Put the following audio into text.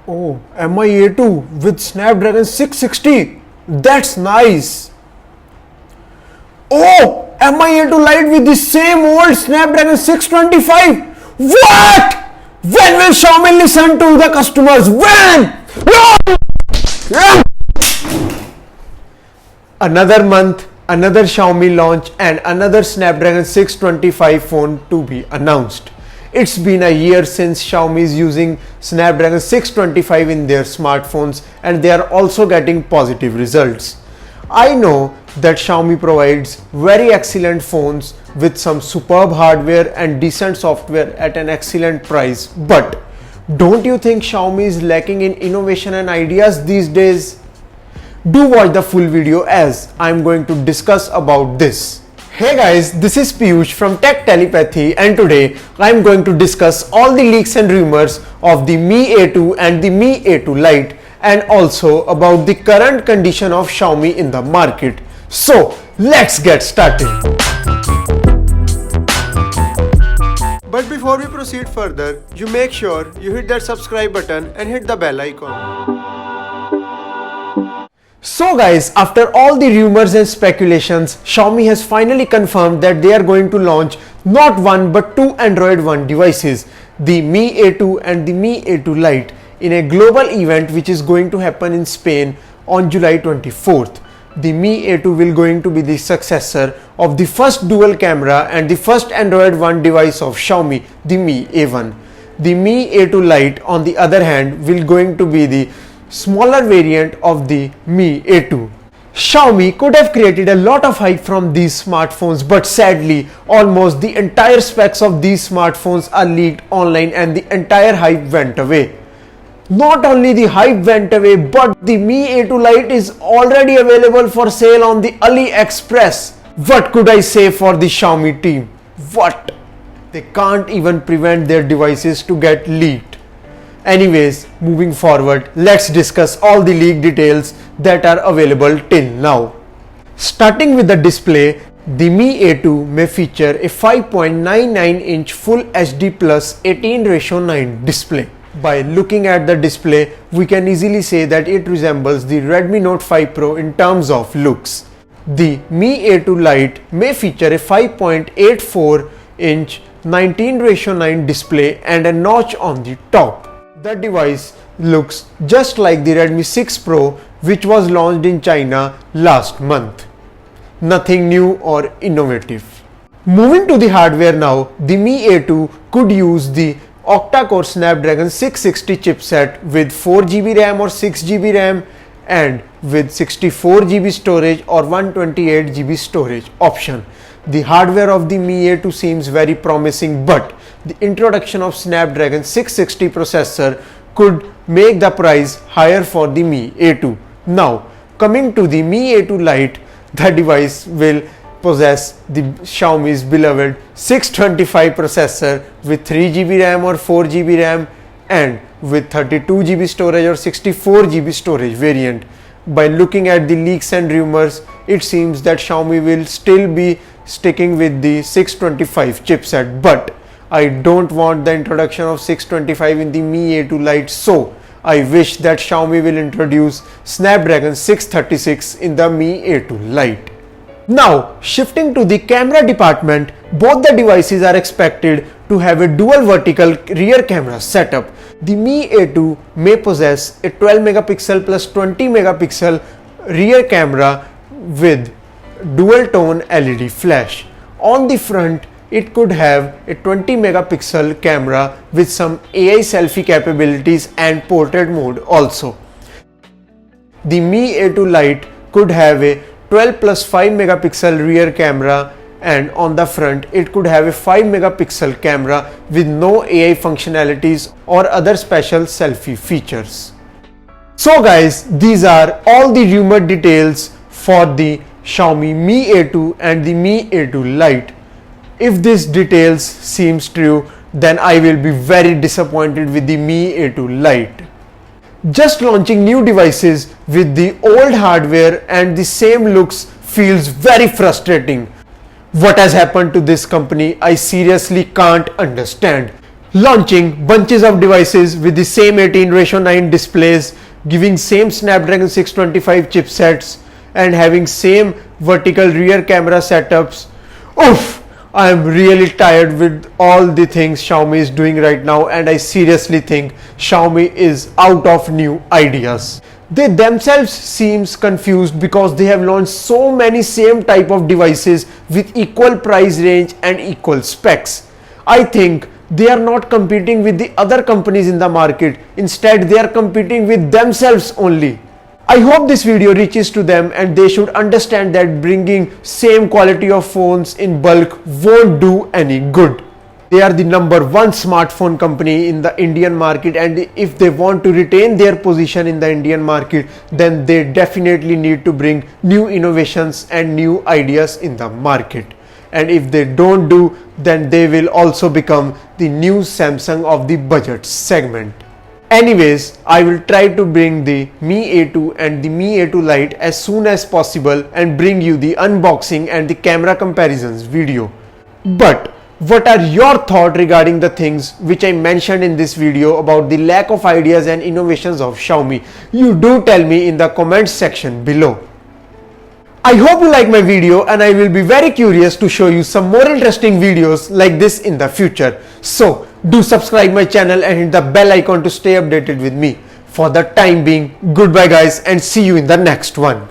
Oh, Mi A2 with Snapdragon 660. That's nice. Oh, Mi A2 Lite with the same old Snapdragon 625. What? When will Xiaomi listen to the customers? When? Another month, another Xiaomi launch and another Snapdragon 625 phone to be announced. It's been a year since Xiaomi is using Snapdragon 625 in their smartphones and they are also getting positive results. I know that Xiaomi provides very excellent phones with some superb hardware and decent software at an excellent price, but don't you think Xiaomi is lacking in innovation and ideas these days? Do watch the full video as I am going to discuss about this. Hey guys, this is Piyush from Tech Telepathy and today I am going to discuss all the leaks and rumors of the Mi A2 and the Mi A2 Lite and also about the current condition of Xiaomi in the market. So let's get started. But before we proceed further, you make sure you hit that subscribe button and hit the bell icon. So guys, after all the rumors and speculations, Xiaomi has finally confirmed that they are going to launch not one but two Android One devices, the Mi A2 and the Mi A2 Lite, in a global event which is going to happen in Spain on July 24th. The Mi A2 will going to be the successor of the first dual camera and the first Android One device of Xiaomi, the Mi A1. The Mi A2 Lite on the other hand will going to be the smaller variant of the Mi A2. Xiaomi could have created a lot of hype from these smartphones, but sadly almost the entire specs of these smartphones are leaked online and the entire hype went away. Not only the hype went away, but the Mi A2 Lite is already available for sale on the AliExpress. What could I say for the Xiaomi team? What? They can't even prevent their devices to get leaked. Anyways, moving forward, let's discuss all the leak details that are available till now. Starting with the display, the Mi A2 may feature a 5.99-inch Full HD Plus 18:9 display. By looking at the display, we can easily say that it resembles the Redmi Note 5 Pro in terms of looks. The Mi A2 Lite may feature a 5.84-inch 19:9 display and a notch on the top. The device looks just like the Redmi 6 Pro which was launched in China last month. Nothing new or innovative. Moving to the hardware now, the Mi A2 could use the octa-core Snapdragon 660 chipset with 4GB RAM or 6GB RAM and with 64GB storage or 128GB storage option. The hardware of the Mi A2 seems very promising, but the introduction of Snapdragon 660 processor could make the price higher for the Mi A2. Now, coming to the Mi A2 Lite, the device will possess the Xiaomi's beloved 625 processor with 3GB RAM or 4GB RAM and with 32GB storage or 64GB storage variant. By looking at the leaks and rumors, it seems that Xiaomi will still be sticking with the 625 chipset, but I don't want the introduction of 625 in the Mi A2 Lite, so I wish that Xiaomi will introduce Snapdragon 636 in the Mi A2 Lite. Now, shifting to the camera department, both the devices are expected to have a dual vertical rear camera setup. The Mi A2 may possess a 12 megapixel plus 20 megapixel rear camera with dual tone LED flash. On the front, it could have a 20 megapixel camera with some AI selfie capabilities and portrait mode also. The Mi A2 Lite could have a 12 plus 5 megapixel rear camera and on the front it could have a 5 megapixel camera with no AI functionalities or other special selfie features. So guys, these are all the rumored details for the Xiaomi Mi A2 and the Mi A2 Lite. If these details seems true, then I will be very disappointed with the Mi A2 Lite. Just launching new devices with the old hardware and the same looks feels very frustrating. What has happened to this company, I seriously can't understand. launching bunches of devices with the same 18:9 displays, giving same Snapdragon 625 chipsets and having same vertical rear camera setups. Oof! I am really tired with all the things Xiaomi is doing right now, and I seriously think Xiaomi is out of new ideas. They themselves seems confused because they have launched so many same type of devices with equal price range and equal specs. I think they are not competing with the other companies in the market. Instead, they are competing with themselves only. I hope this video reaches to them and they should understand that bringing same quality of phones in bulk won't do any good. They are the number one smartphone company in the Indian market, and if they want to retain their position in the Indian market, then they definitely need to bring new innovations and new ideas in the market. And if they don't do, then they will also become the new Samsung of the budget segment. Anyways, I will try to bring the Mi A2 and the Mi A2 Lite as soon as possible and bring you the unboxing and the camera comparisons video. But what are your thoughts regarding the things which I mentioned in this video about the lack of ideas and innovations of Xiaomi? You do tell me in the comments section below. I hope you like my video, and I will be very curious to show you some more interesting videos like this in the future. So do subscribe my channel and hit the bell icon to stay updated with me. For the time being, goodbye guys, and see you in the next one.